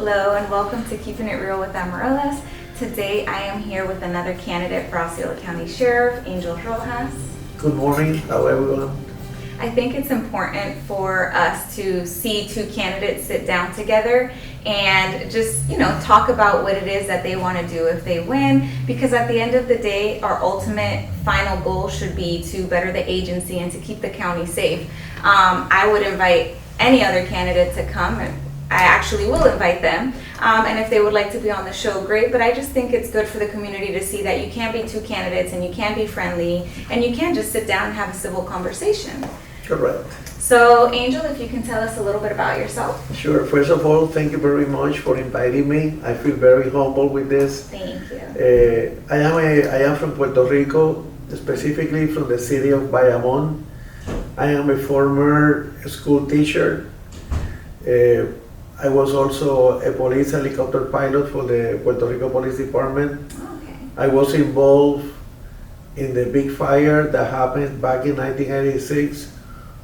Hello and welcome to Keeping It Real with Amaryllis. Today I am here with another candidate for Osceola County Sheriff, Angel Rojas. Good morning, how everyone? I think it's important for us to see two candidates sit down together and just, talk about what it is that they want to do if they win, because at the end of the day, our ultimate final goal should be to better the agency and to keep the county safe. I would invite any other candidate to come, and I actually will invite them, and if they would like to be on the show, great, but I just think it's good for the community to see that you can be two candidates and you can be friendly and you can just sit down and have a civil conversation. Correct. So, Angel, if you can tell us a little bit about yourself. Sure. First of all, thank you very much for inviting me. I feel very humble with this. Thank you. I am from Puerto Rico, specifically from the city of Bayamón. I am a former school teacher. I was also a police helicopter pilot for the Puerto Rico Police Department. Okay. I was involved in the big fire that happened back in 1986.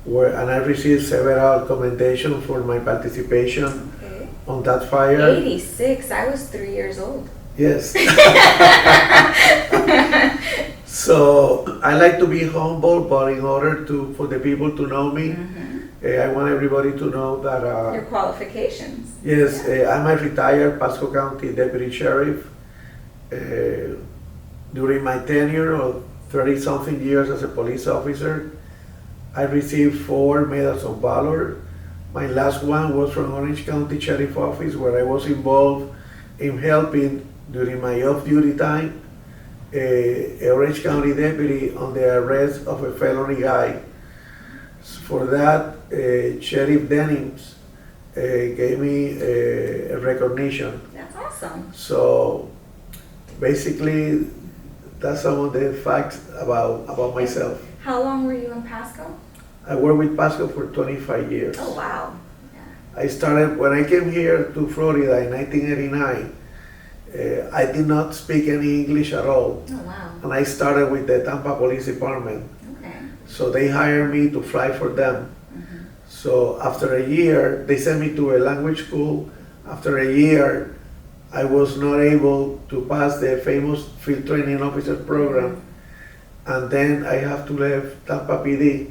And I received several commendations for my participation on that fire. 86, I was 3 years old. Yes. So I like to be humble, but in order for the people to know me, I want everybody to know that. Your qualifications. Yes, I'm a retired Pasco County Deputy Sheriff. During my tenure of 30-something years as a police officer, I received 4 Medals of Valor. My last one was from Orange County Sheriff Office, where I was involved in helping during my off-duty time a Orange County deputy on the arrest of a felony guy. For that, Sheriff Dennings gave me a recognition. That's awesome. So basically, that's some of the facts about myself. How long were you in Pasco? I worked with Pasco for 25 years. Oh, wow. I started, when I came here to Florida in 1989, I did not speak any English at all. Oh, wow. And I started with the Tampa Police Department. Okay. So they hired me to fly for them. So after a year, they sent me to a language school. After a year, I was not able to pass the famous field training officer program. And then I have to leave Tampa PD,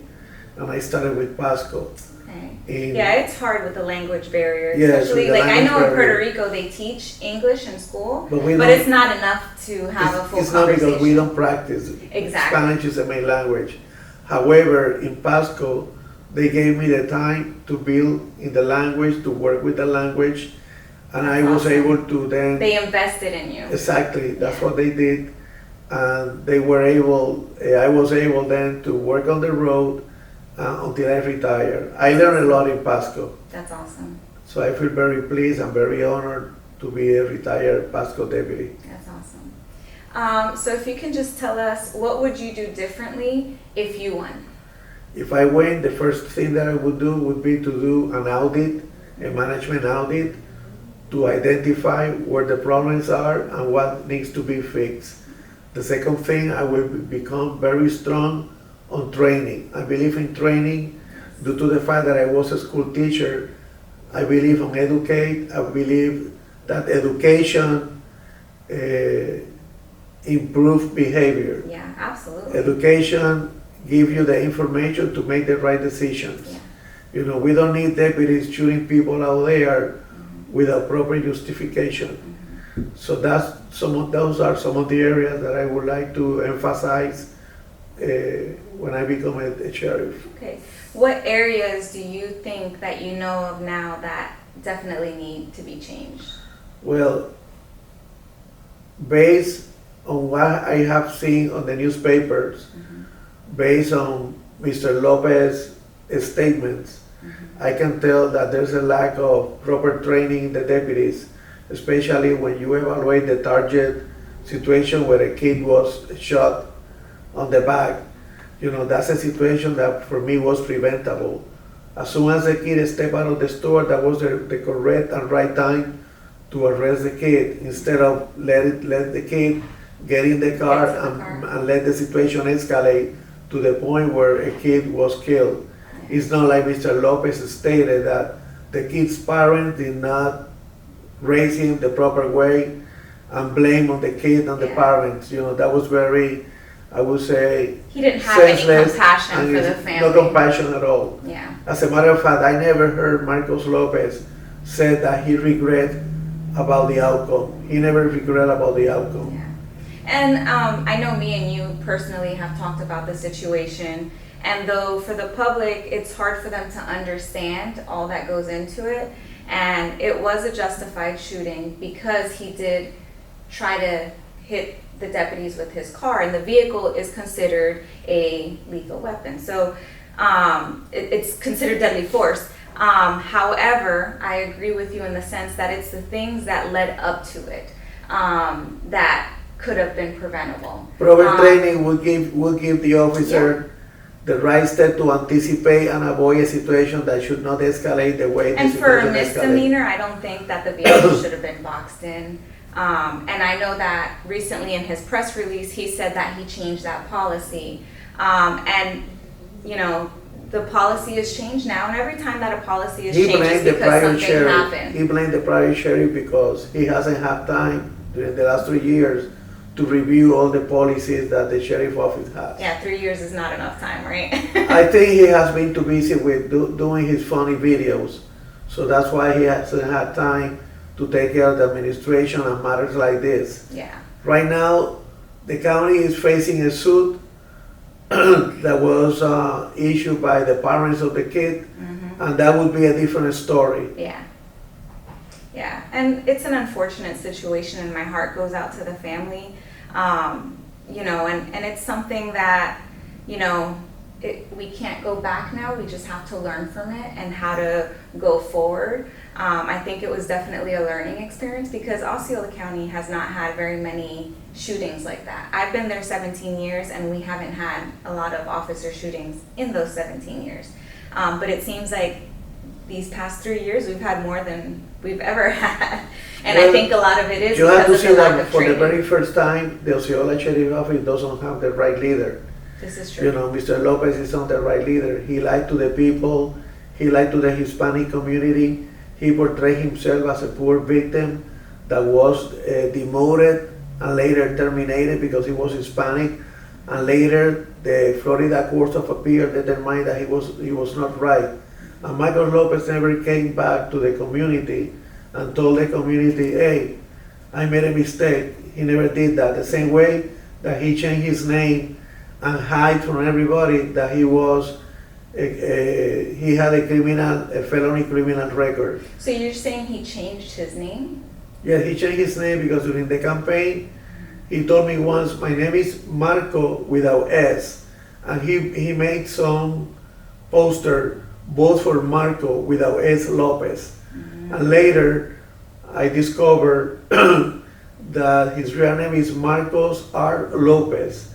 and I started with Pasco. Okay. Yeah, it's hard with the language barrier. Yes, Especially, with the I know in language Puerto barrier. Rico they teach English in school, But it's not enough to have a full It's not conversation. because we don't practice. Exactly. Spanish is the main language. However, in Pasco, they gave me the time to build in the language, to work with the language, and I was awesome. able to then. They invested in you. Exactly, that's what they did. And they were able, I was able then to work on the road until I retired. I learned a lot in Pasco. That's awesome. So I feel very pleased and very honored to be a retired Pasco deputy. That's awesome. So if you can just tell us, what would you do differently if you won? If I win, the first thing that I would do would be to do an audit, a management audit, to identify where the problems are and what needs to be fixed. The second thing, I will become very strong on training. I believe in training due to the fact that I was a school teacher. I believe in educate. I believe that education improves behavior. Yeah, absolutely. Education gives you the information to make the right decisions. Yeah. We don't need deputies shooting people out there without proper justification. So those are some of the areas that I would like to emphasize when I become a sheriff. Okay. What areas do you think that you know of now that definitely need to be changed? Well, based on what I have seen on the newspapers, based on Mr. Lopez's statements, I can tell that there's a lack of proper training in the deputies, especially when you evaluate the target situation where a kid was shot on the back. That's a situation that for me was preventable. As soon as the kid stepped out of the store, that was the correct and right time to arrest the kid, instead of let the kid get in the car and let the situation escalate to the point where a kid was killed. It's not like Mr. Lopez stated that the kid's parents did not raise him the proper way and blame on the kid and the Yeah. parents. That was very, I would say, He didn't have any senseless compassion and for the it's family. no compassion at all. Yeah. As a matter of fact, I never heard Marcos Lopez said that he regret about the outcome. He never regret about the outcome. Yeah. And I know me and you personally have talked about the situation, and though for the public it's hard for them to understand all that goes into it, and it was a justified shooting because he did try to hit the deputies with his car, and the vehicle is considered a lethal weapon. So it's considered deadly force. However, I agree with you in the sense that it's the things that led up to it that could have been preventable. Proper training will give the officer the right step to anticipate and avoid a situation that should not escalate the way And the for a situation escalates. misdemeanor, I don't think that the vehicle should have been boxed in. And I know that recently in his press release, he said that he changed that policy. And, the policy has changed now, and every time that a policy is He changed, it's blamed the because prior something sheriff. happened. He blamed the prior sheriff because he hasn't had time during the last 3 years to review all the policies that the sheriff office has. Yeah, 3 years is not enough time, right? I think he has been too busy with doing his funny videos, so that's why he hasn't had time to take care of the administration and matters like this. Yeah. Right now, the county is facing a suit that was issued by the parents of the kid, and that would be a different story. Yeah. Yeah, and it's an unfortunate situation, and my heart goes out to the family. And it's something that, we can't go back now. We just have to learn from it and how to go forward. I think it was definitely a learning experience because Osceola County has not had very many shootings like that. I've been there 17 years, and we haven't had a lot of officer shootings in those 17 years. But it seems like these past 3 years we've had more than we've ever had. And I think a lot of it is You have to because of see the lack that of for the training. very first time, the Osceola Sheriff Office doesn't have the right leader. This is true. Mr. Lopez is not the right leader. He lied to the people. He lied to the Hispanic community. He portrayed himself as a poor victim that was demoted and later terminated because he was Hispanic. And later, the Florida Court of Appeal determined that he was not right. And Michael Lopez never came back to the community and told the community, hey, I made a mistake. He never did that. The same way that he changed his name and hide from everybody that he had a felony criminal record. So you're saying he changed his name? Yeah, he changed his name because during the campaign, he told me once, my name is Marco without S. And he made some poster both for Marco without S Lopez. And later, I discovered that his real name is Marcos R. Lopez.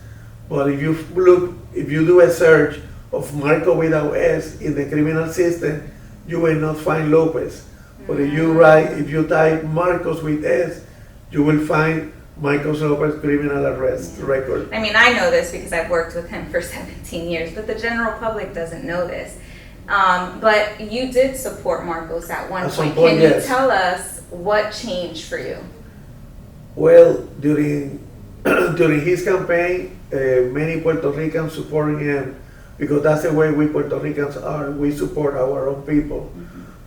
But if you do a search of Marco without S in the criminal system, you will not find Lopez. But if you type Marcos with S, you will find Marcos Lopez criminal arrest record. I mean, I know this because I've worked with him for 17 years, but the general public doesn't know this. But you did support Marcos at one point. Can you tell us what changed for you? Well, during his campaign, many Puerto Ricans supported him because that's the way we Puerto Ricans are. We support our own people.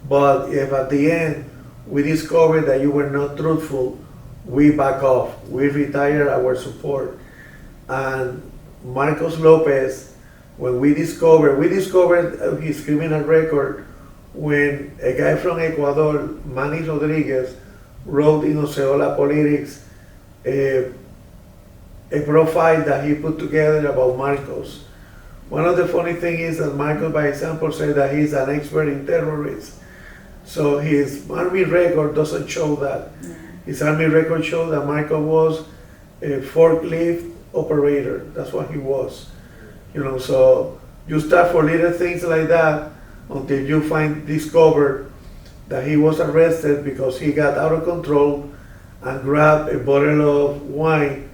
But if at the end we discovered that you were not truthful, we back off. We retire our support. And Marcos Lopez, when we discovered his criminal record when a guy from Ecuador, Manny Rodriguez, wrote in Osceola Politics a profile that he put together about Marcos. One of the funny things is that Marcos, by example, said that he's an expert in terrorism. So his army record doesn't show that. His army record shows that Marcos was a forklift operator. That's what he was. So you start for little things like that until you discover that he was arrested because he got out of control and grabbed a bottle of wine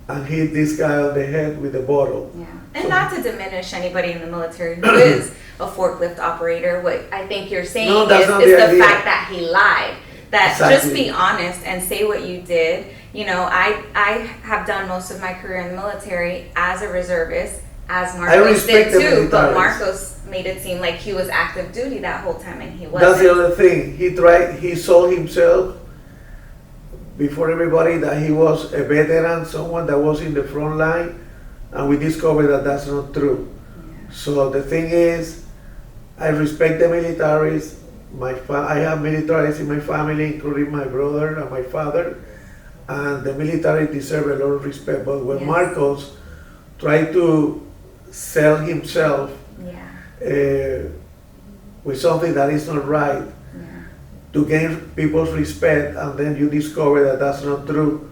and hit this guy on the head with a bottle. Yeah. And not to diminish anybody in the military who is a forklift operator, what I think you're saying is the fact that he lied. That Exactly. just be honest and say what you did. You know, I have done most of my career in the military as a reservist, as Marcos respect did the too, but militaries. Marcos made it seem like he was active duty that whole time and he wasn't. That's the other thing. He sold himself before everybody that he was a veteran, someone that was in the front line, and we discovered that that's not true. So the thing is, I respect the militaries. I have militaries in my family, including my brother and my father, and the military deserve a lot of respect. But when Yes. Marcos tried to sell himself Yeah. with something that is not right, to gain people's respect, and then you discover that that's not true,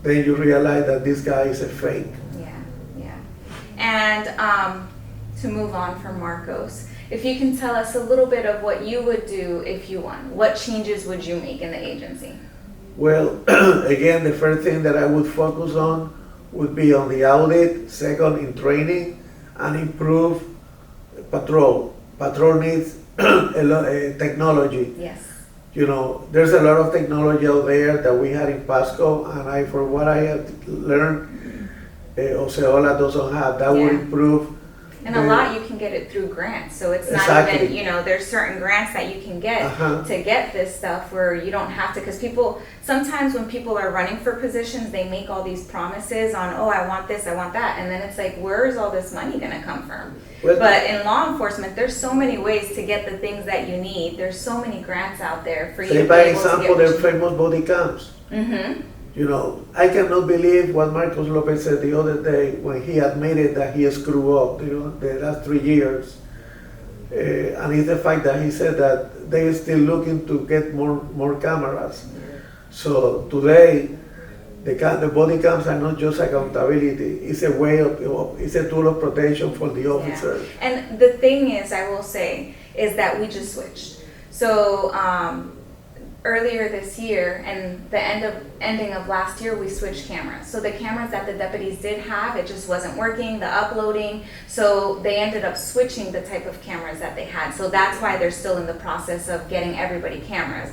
then you realize that this guy is a fake. Yeah. And to move on from Marcos, if you can tell us a little bit of what you would do if you won, what changes would you make in the agency? Well, again, the first thing that I would focus on would be on the audit, second in training, and improve patrol. Patrol needs a lot technology. Yes. You know, there's a lot of technology out there that we had in Pasco, and for what I have learned, Osceola doesn't have. That would Yeah. improve. And a lot you can get it through grants, so it's not Exactly. even, you know, there's certain grants that you can get Uh-huh. to get this stuff where you don't have to, because people, sometimes when people are running for positions, they make all these promises on, oh, I want this, I want that, and then it's like, where is all this money gonna come from? Well, But in law enforcement, there's so many ways to get the things that you need. There's so many grants out there for you to say be by able to example, get the what you famous body cams. Mm-hmm. You know, I cannot believe what Marcos Lopez said the other day when he admitted that he screwed up, you know, the last 3 years. And it's the fact that he said that they are still looking to get more cameras. So today, the body cams are not just accountability, it's a way it's a tool of protection for the officers. Yeah. And the thing is, I will say, is that we just switched. So earlier this year and the ending of last year, we switched cameras. So the cameras that the deputies did have, it just wasn't working, the uploading. So they ended up switching the type of cameras that they had. So that's why they're still in the process of getting everybody cameras.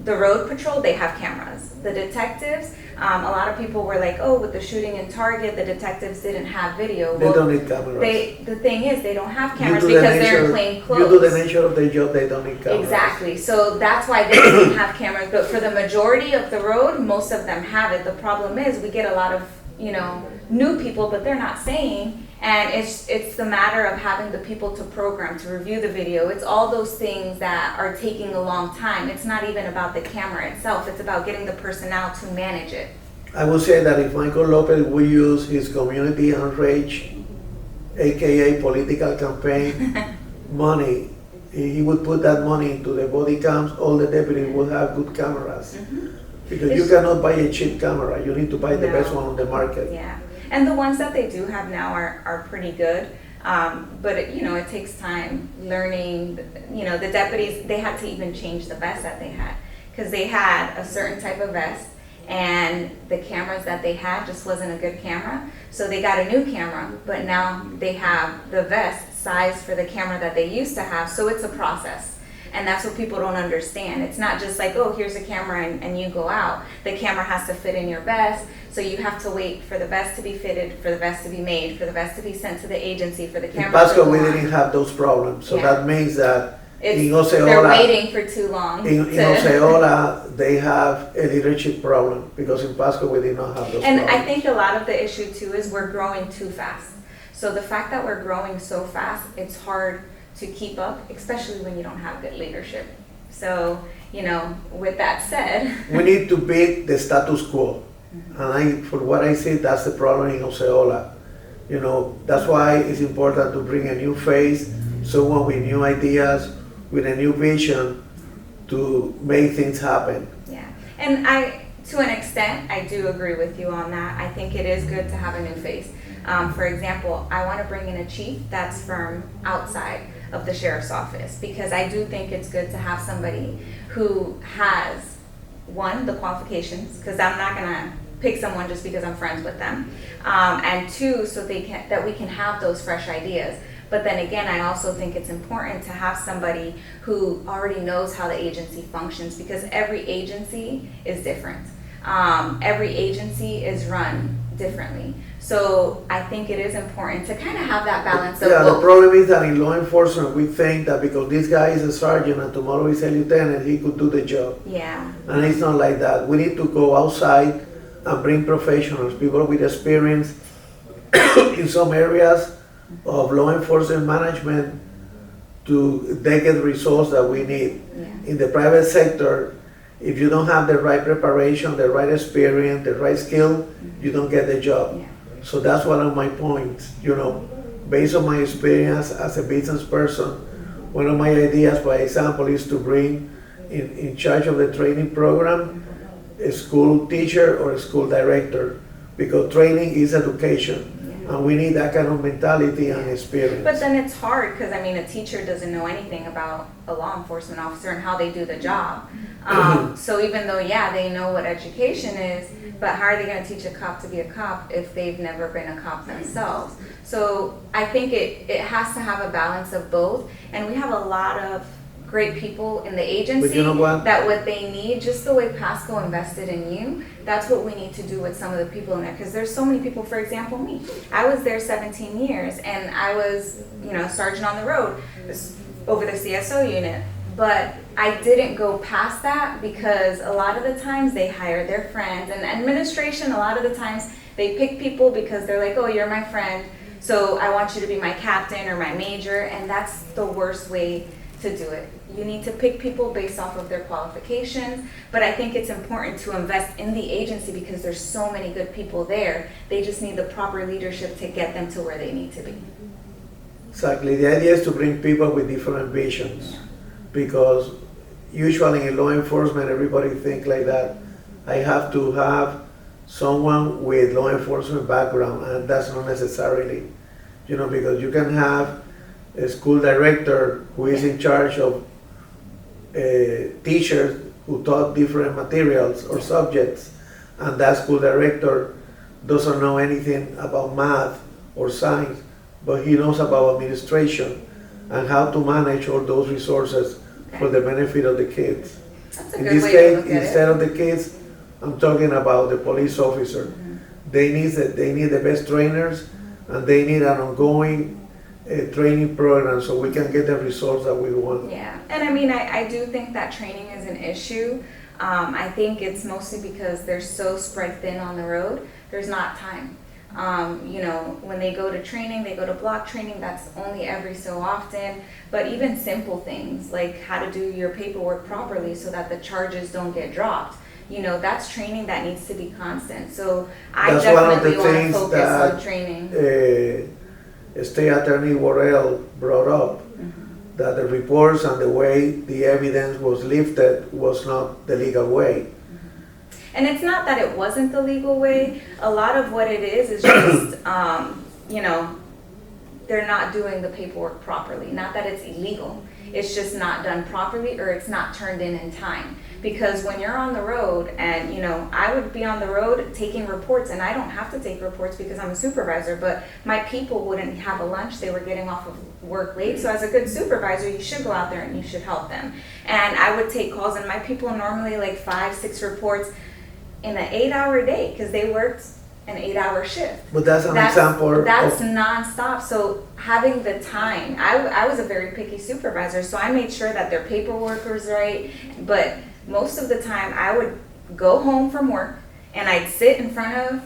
The road patrol, they have cameras. The detectives, a lot of people were like, oh, with the shooting in Target, the detectives didn't have video. They don't need cameras. The thing is, they don't have cameras Due to because they're in plain clothes. Due to the nature of their job, they don't need cameras. Exactly. So that's why they didn't have cameras. But for the majority of the road, most of them have it. The problem is we get a lot of, you know, new people, but they're not saying. And it's the matter of having the people to program, to review the video. It's all those things that are taking a long time. It's not even about the camera itself. It's about getting the personnel to manage it. I would say that if Michael Lopez would use his community outrage, aka political campaign money, he would put that money into the body cams. All the deputies would have good cameras. Because you cannot buy a cheap camera. You need to buy the No. best one on the market. Yeah. And the ones that they do have now are pretty good. But it takes time learning. You know, the deputies, they had to even change the vest that they had because they had a certain type of vest and the cameras that they had just wasn't a good camera. So they got a new camera, but now they have the vest size for the camera that they used to have. So it's a process. And that's what people don't understand. It's not just like, oh, here's a camera and you go out. The camera has to fit in your vest. So you have to wait for the vest to be fitted, for the vest to be made, for the vest to be sent to the agency, for the camera In Pasco, to we go on. didn't have those problems. So Yeah. that means that in They're Osceola, waiting for too long. in to- Osceola, they have a leadership problem because in Pasco, we did not have those And problems. I think a lot of the issue too is we're growing too fast. So the fact that we're growing so fast, it's hard to keep up, especially when you don't have good leadership. So, with that said. We need to beat the status quo. And for what I see, that's the problem in Osceola. That's why it's important to bring a new face, someone with new ideas, with a new vision to make things happen. Yeah, and to an extent, I do agree with you on that. I think it is good to have a new face. For example, I want to bring in a chief that's from outside of the sheriff's office because I do think it's good to have somebody who has, one, the qualifications, because I'm not going to pick someone just because I'm friends with them, and two, so that we can have those fresh ideas. But then again, I also think it's important to have somebody who already knows how the agency functions, because every agency is different. Every agency is run differently. So I think it is important to kind of have that balance of Yeah, both. the problem is that in law enforcement, we think that because this guy is a sergeant and tomorrow he's a lieutenant, he could do the job. Yeah. And it's not like that. We need to go outside and bring professionals, people with experience in some areas of law enforcement management to get the results that we need. Yeah. In the private sector, if you don't have the right preparation, the right experience, the right skill, you don't get the job. Yeah. So that's one of my points, based on my experience as a business person. One of my ideas, for example, is to bring in charge of the training program a school teacher or a school director, because training is education. And we need that kind of mentality and experience. But then it's hard because, I mean, a teacher doesn't know anything about a law enforcement officer and how they do the job. So even though, yeah, they know what education is, but how are they going to teach a cop to be a cop if they've never been a cop themselves? So I think it has to have a balance of both. And we have a lot of great people in the agency But you know what? that what they need, just the way Pasco invested in you, that's what we need to do with some of the people in there. Because there's so many people, for example, me. I was there 17 years and I was, sergeant on the road over the CSO unit. But I didn't go past that because a lot of the times they hire their friends. And administration, a lot of the times they pick people because they're like, oh, you're my friend, so I want you to be my captain or my major. And that's the worst way to do it. You need to pick people based off of their qualifications, but I think it's important to invest in the agency because there's so many good people there. They just need the proper leadership to get them to where they need to be. Exactly. The idea is to bring people with different visions, because usually in law enforcement, everybody think like that. I have to have someone with law enforcement background, and that's not necessarily, because you can have a school director who is in charge of teachers who taught different materials or subjects, and that school director doesn't know anything about math or science, but he knows about administration and how to manage all those resources for the benefit of the kids. That's a In good this way case, to look at instead it. of the kids, I'm talking about the police officer. Mm-hmm. They need the best trainers, and they need an ongoing training program so we can get the results that we want. Yeah, and I mean, I do think that training is an issue. I think it's mostly because they're so spread thin on the road, there's not time. When they go to training, they go to block training, that's only every so often. But even simple things like how to do your paperwork properly so that the charges don't get dropped, that's training that needs to be constant. So I That's one of the definitely want to things focus that on training. State Attorney Worrell brought up, that the reports and the way the evidence was lifted was not the legal way. And it's not that it wasn't the legal way. A lot of what it is just, they're not doing the paperwork properly. Not that it's illegal. It's just not done properly, or it's not turned in time. Because when you're on the road, and I would be on the road taking reports, and I don't have to take reports because I'm a supervisor, but my people wouldn't have a lunch. They were getting off of work late. So as a good supervisor, you should go out there and you should help them. And I would take calls, and my people normally like 5-6 reports in an 8-hour day because they worked an 8-hour shift. But that's an example. That's nonstop. So having the time, I was a very picky supervisor, so I made sure that their paperwork was right. But most of the time, I would go home from work and I'd sit in front of,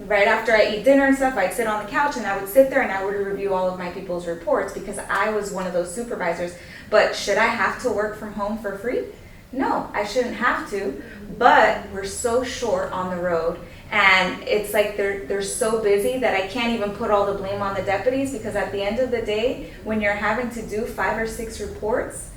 right after I eat dinner and stuff, I'd sit on the couch and I would sit there and I would review all of my people's reports because I was one of those supervisors. But should I have to work from home for free? No, I shouldn't have to. But we're so short on the road. And it's like they're so busy that I can't even put all the blame on the deputies, because at the end of the day, when you're having to do 5 or 6 reports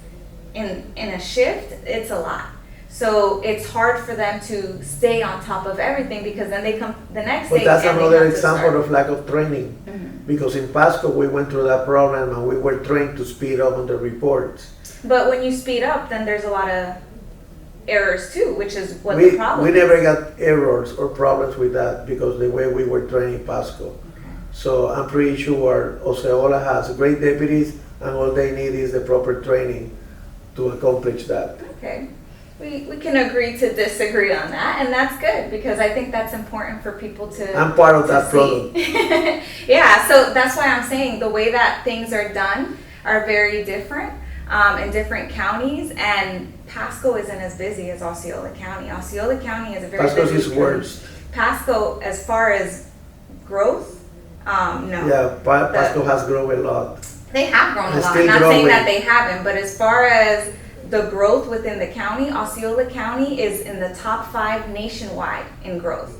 in a shift, it's a lot. So it's hard for them to stay on top of everything, because then they come the next day. But that's and another they have to example start. of lack of training. Because in Pasco, we went through that program and we were trained to speed up on the reports. But when you speed up, then there's a lot of errors too, which is what We the problem we is. never got errors or problems with that because the way we were trained in Pasco. So I'm pretty sure Osceola has great deputies, and all they need is the proper training to accomplish that. Okay. We can agree to disagree on that, and that's good because I think that's important for people to. I'm part of that see. problem. Yeah, so that's why I'm saying the way that things are done are very different in different counties, and Pasco isn't as busy as Osceola County. Osceola County is a very Pasco's busy is county. worse. Pasco, as far as growth, no. Yeah, Pasco has grown a lot. They have grown a It's lot. still I'm not saying growing. that they haven't, but as far as the growth within the county, Osceola County is in the top 5 nationwide in growth.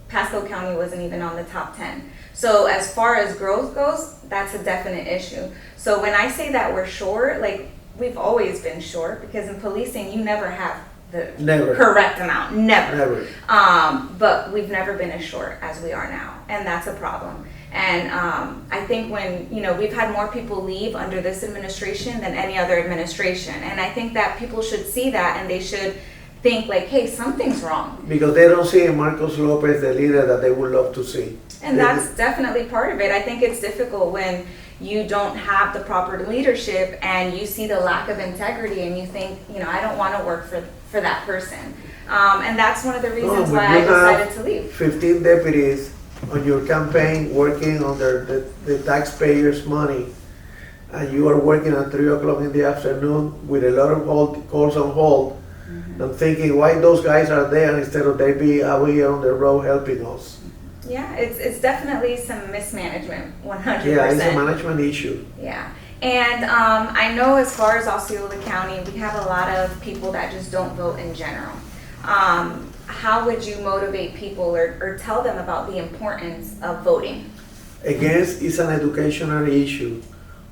Pasco County wasn't even on the top 10. So as far as growth goes, that's a definite issue. So when I say that we're short, like we've always been short because in policing you never have the Never. correct amount, never. Never. But we've never been as short as we are now, and that's a problem. And I think when, we've had more people leave under this administration than any other administration. And I think that people should see that and they should think like, hey, something's wrong. Because they don't see in Marcos Lopez the leader that they would love to see. And that's definitely part of it. I think it's difficult when you don't have the proper leadership and you see the lack of integrity and you think, I don't want to work for that person. And that's one of the reasons why I decided to leave. 15 deputies on your campaign working under the taxpayers' money, and you are working at 3 o'clock in the afternoon with a lot of calls on hold, and thinking why those guys are there instead of they be out here on the road helping us. Yeah, it's definitely some mismanagement, 100%. Yeah, it's a management issue. Yeah, and I know as far as Osceola County, we have a lot of people that just don't vote in general. How would you motivate people or tell them about the importance of voting? Again, it's an educational issue.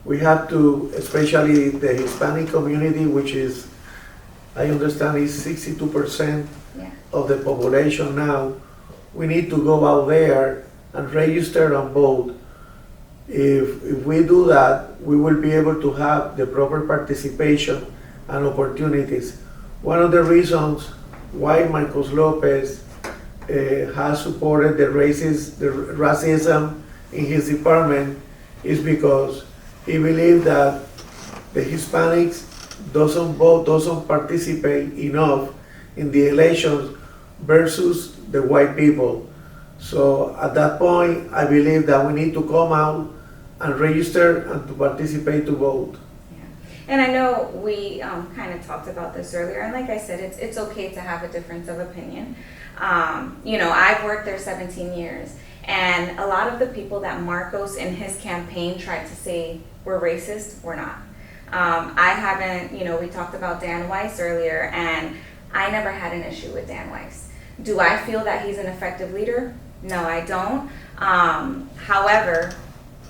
We have to, especially the Hispanic community, which is, I understand, is 62% of the population now. We need to go out there and register and vote. If we do that, we will be able to have the proper participation and opportunities. One of the reasons why Marcos Lopez has supported the racism in his department is because he believes that the Hispanics doesn't participate enough in the elections versus the white people. So at that point, I believe that we need to come out and register and to participate to vote. And I know we kind of talked about this earlier, and like I said, it's okay to have a difference of opinion. I've worked there 17 years, and a lot of the people that Marcos in his campaign tried to say were racist were not. I haven't, we talked about Dan Weiss earlier, and I never had an issue with Dan Weiss. Do I feel that he's an effective leader? No, I don't. However,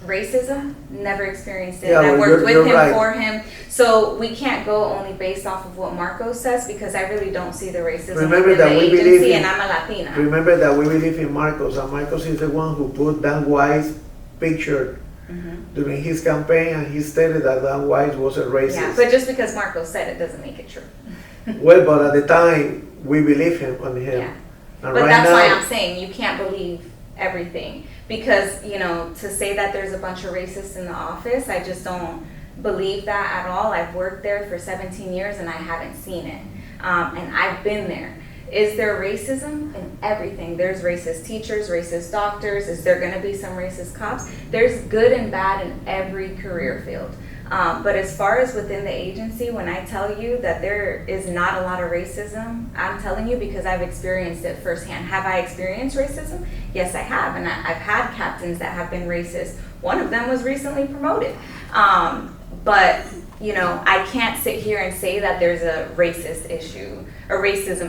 racism, never experienced it. Yeah, I well, worked with you're him, right. for him. So we can't go only based off of what Marcos says because I really don't see the racism Remember within that the we believe agency, in- and I'm a Latina. Remember that we believe in Marcos, and Marcos is the one who put Dan Weiss' picture during his campaign, and he stated that Dan Weiss was a racist. Yeah, but just because Marcos said it doesn't make it true. Well, but at the time, we believe on him. Yeah. And But right that's now, why I'm saying you can't believe everything because, to say that there's a bunch of racists in the office, I just don't believe that at all. I've worked there for 17 years and I haven't seen it. And I've been there. Is there racism? In everything. There's racist teachers, racist doctors. Is there going to be some racist cops? There's good and bad in every career field. But as far as within the agency, when I tell you that there is not a lot of racism, I'm telling you because I've experienced it firsthand. Have I experienced racism? Yes, I have. And I've had captains that have been racist. One of them was recently promoted. But, I can't sit here and say that there's a racism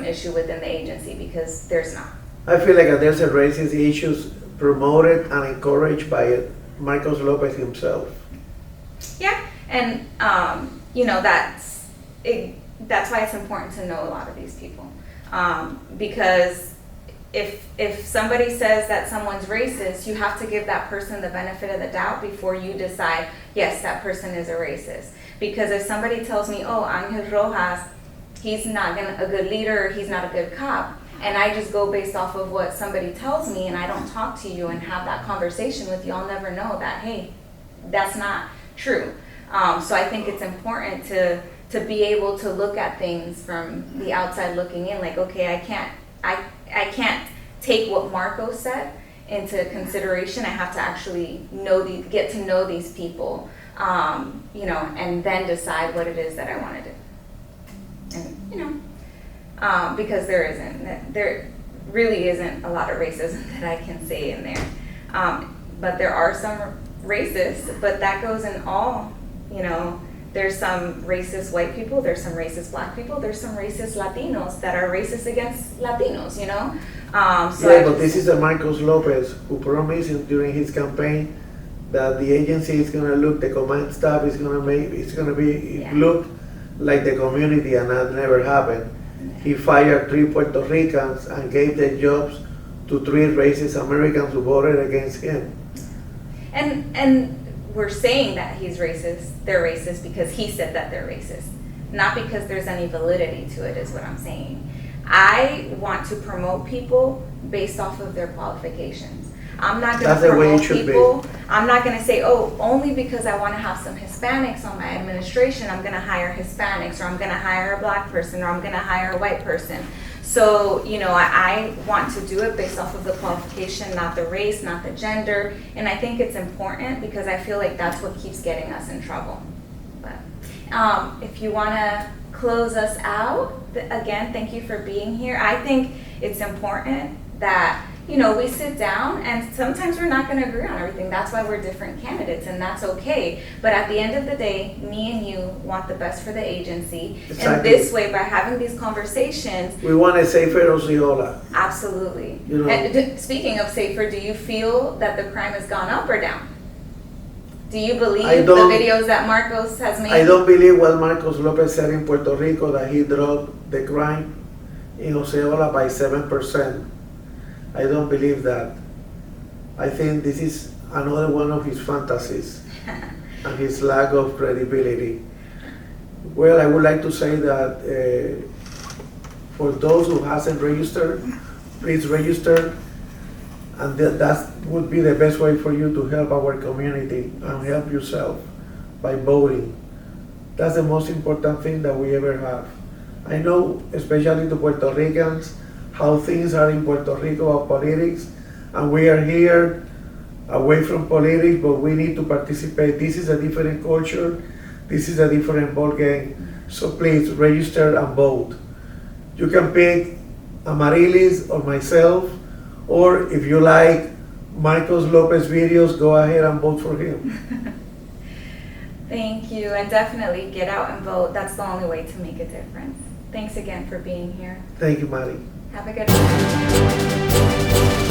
issue within the agency because there's not. I feel like there's a racist issues promoted and encouraged by Marcos Lopez himself. Yeah, and that's why it's important to know a lot of these people, because if somebody says that someone's racist, you have to give that person the benefit of the doubt before you decide, yes, that person is a racist. Because if somebody tells me, oh, Angel Rojas he's not a good leader, or he's not a good cop, and I just go based off of what somebody tells me, and I don't talk to you and have that conversation with you, I'll never know that, hey, that's not true. So I think it's important to be able to look at things from the outside looking in, like, okay, I can't take what Marco said into consideration. I have to actually get to know these people, and then decide what it is that I want to do. And because there really isn't a lot of racism that I can say in there, but there are some racists, but that goes in all, there's some racist white people, there's some racist black people, there's some racist Latinos that are racist against Latinos, But this is a Marcos Lopez who promised during his campaign that the agency is going to look, the command staff is going to be look like the community, and that never happened. He fired 3 Puerto Ricans and gave their jobs to 3 racist Americans who voted against him. And we're saying that he's racist, they're racist because he said that they're racist, not because there's any validity to it, is what I'm saying. I want to promote people based off of their qualifications. I'm not going to promote people. I'm not going to say, oh, only because I want to have some Hispanics on my administration, I'm going to hire Hispanics, or I'm going to hire a black person, or I'm going to hire a white person. So, I want to do it based off of the qualification, not the race, not the gender. And I think it's important because I feel like that's what keeps getting us in trouble. But if you want to close us out, again, thank you for being here. I think it's important that we sit down, and sometimes we're not going to agree on everything. That's why we're different candidates, and that's okay. But at the end of the day, me and you want the best for the agency. Exactly. And this way, by having these conversations, we want a safer Osceola. Absolutely. And speaking of safer, do you feel that the crime has gone up or down? Do you believe the videos that Marcos has made? I don't believe what Marcos Lopez said in Puerto Rico, that he dropped the crime in Osceola by 7%. I don't believe that. I think this is another one of his fantasies and his lack of credibility. Well, I would like to say that for those who hasn't registered, please register, and that would be the best way for you to help our community and help yourself by voting. That's the most important thing that we ever have. I know, especially to Puerto Ricans, how things are in Puerto Rico about politics, and we are here away from politics, but we need to participate. This is a different culture, this is a different ball game, so please register and vote. You can pick Amaryllis or myself, or if you like Marcos Lopez videos, go ahead and vote for him. Thank you, and definitely get out and vote. That's the only way to make a difference. Thanks again for being here. Thank you, Maddie. Have a good one.